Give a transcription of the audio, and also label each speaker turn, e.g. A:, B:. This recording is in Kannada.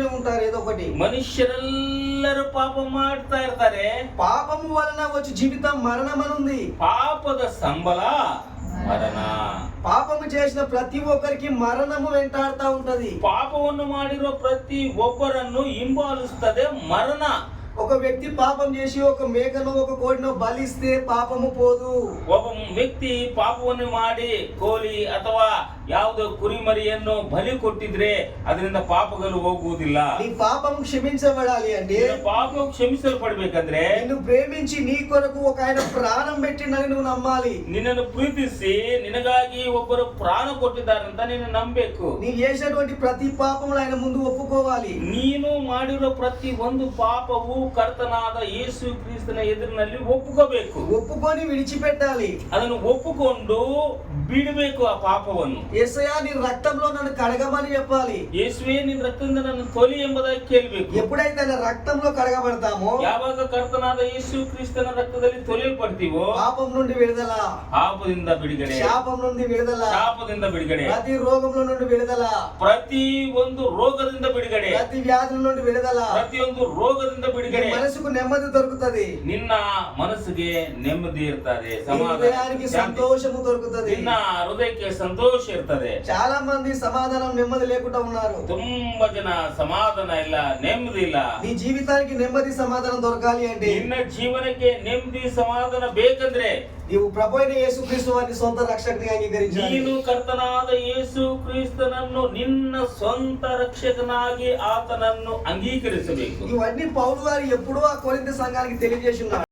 A: ఉంటారు ఏదో ఒకటి.
B: ಮನುಷ್ಯರೆಲ್ಲರೂ ಪಾಪ ಮಾಡ್ತಾ ಇರ್ತಾರೆ.
A: పాపము వలన వచ్చి జీవితం మరణమనుంది.
B: ಪಾಪದ ಸಂಬಳ ಮರಣ.
A: పాపము చేసిన ప్రతి ఒక్కరికి మరణము వెంటాడుతా ఉంటది.
B: ಪಾಪವನ್ನು ಮಾಡಿರೋ ಪ್ರತಿ ಒಬ್ಬರನ್ನು ಹಿಂಬಾಲಿಸುತ್ತದೆ ಮರಣ.
A: ఒక వ్యక్తి పాపం చేసి ఒక మేకను ఒక కోడిను బలిస్తే పాపము పోదు.
B: ಒಬ್ಬ ವ್ಯಕ್ತಿ ಪಾಪವನ್ನು ಮಾಡಿ ಕೋಳಿ ಅಥವಾ ಯಾವುದೋ ಕುರಿಮರಿಯನ್ನು ಬಲಿ ಕೊಟ್ಟಿದ್ರೆ ಅದರಿಂದ ಪಾಪಗಳು ಹೋಗುವುದಿಲ್ಲ.
A: నీ పాపం క్షమించబడాలి అంటే,
B: ಪಾಪ ಕ್ಷಮಿಸಲ್ಪಡ್ಬೇಕಂದ್ರೆ
A: నిన్ను ప్రేమించి నీ కొరకు ఒక ఆయన ప్రాణం పెట్టిందని నువ్వు నమ్మాలి.
B: ನಿನ್ನನ್ನು ಪ್ರೀತಿಸಿ ನಿನಗಾಗಿ ಒಬ್ಬರು ಪ್ರಾಣ ಕೊಟ್ಟಿದ್ದಾರಂತ ನೀನು ನಂಬಬೇಕು.
A: నీ చేసినటువంటి ప్రతి పాపములు ఆయన ముందు ఒప్పుకోవాలి.
B: ನೀನು ಮಾಡಿರೋ ಪ್ರತಿ ಒಂದು ಪಾಪವು ಕರ್ತನಾದ ಯೇಸು ಕ್ರಿಸ್ತನ ಎದುರಿನಲ್ಲಿ ಒಪ್ಪುಕೋಬೇಕು.
A: ఒప్పుకొని విడిచిపెట్టాలి.
B: ಅದನ್ನು ಒಪ್ಪುಕೊಂಡು ಬಿಡಬೇಕು ಆ ಪಾಪವನ್ನು.
A: యేసయ్యా నీ రక్తంలో నన్ను కడగమని చెప్పాలి.
B: ಯೇಸುವೇ ನಿನ್ನ ರಕ್ತದಿಂದ ನನ್ನ ತೊಲಿ ಎಂಬುದಾಗಿ ಕೇಳಬೇಕು.
A: ఎప్పుడైతే ఆయన రక్తంలో కడగబడతామో,
B: ಯಾವಾಗ ಕರ್ತನಾದ ಯೇಸು ಕ್ರಿಸ್ತನ ರಕ್ತದಲ್ಲಿ ತೊಳೆಯಲ್ಪಡ್ತೀವೋ
A: పాపం నుండి విడుదల,
B: ಪಾಪದಿಂದ ಬಿಡುಗಡೆ,
A: శాపం నుండి విడుదల,
B: ಶಾಪದಿಂದ ಬಿಡುಗಡೆ,
A: ప్రతి రోగంలో నుండి విడుదల,
B: ಪ್ರತಿ ಒಂದು ರೋಗದಿಂದ ಬಿಡುಗಡೆ,
A: ప్రతి వ్యాధుల నుండి విడుదల,
B: ಪ್ರತಿಯೊಂದು ರೋಗದಿಂದ ಬಿಡುಗಡೆ.
A: మనసుకు నెమ్మది దొరుకుతది.
B: ನಿನ್ನ ಮನಸ್ಸಿಗೆ ನೆಮ್ಮದಿ ಇರ್ತದೆ,
A: హృదయానికి
B: ಸಮಾಧಾನ,
A: సంతోషము దొరుకుతది.
B: ನಿನ್ನ ಹೃದಯಕ್ಕೆ ಸಂತೋಷ ಇರ್ತದೆ.
A: చాలా మంది సమాధానం నెమ్మది లేకుండా ఉన్నారు.
B: ತುಂಬಾ ಜನ ಸಮಾಧಾನ ಇಲ್ಲ, ನೆಮ್ಮದಿ ಇಲ್ಲ.
A: నీ జీవితానికి నెమ్మది సమాధానం దొరకాలి అంటే,
B: ನಿನ್ನ ಜೀವನಕ್ಕೆ ನೆಮ್ಮದಿ ಸಮಾಧಾನ ಬೇಕಂದ್ರೆ
A: నీవు ప్రభు అయిన యేసుక్రీస్తు వారిని సొంత రక్షకునిగా అంగీకరించాలి.
B: ನೀನು ಕರ್ತನಾದ ಯೇಸು ಕ್ರಿಸ್ತನನ್ನು ನಿನ್ನ ಸ್ವಂತ ರಕ್ಷಕನಾಗಿ ಆತನನ್ನು ಅಂಗೀಕರಿಸಬೇಕು.
A: ఇవన్నీ పౌలు గారు ఎప్పుడో ఆ కొరింథీ సంఘానికి తెలియజేసి ఉన్నారు.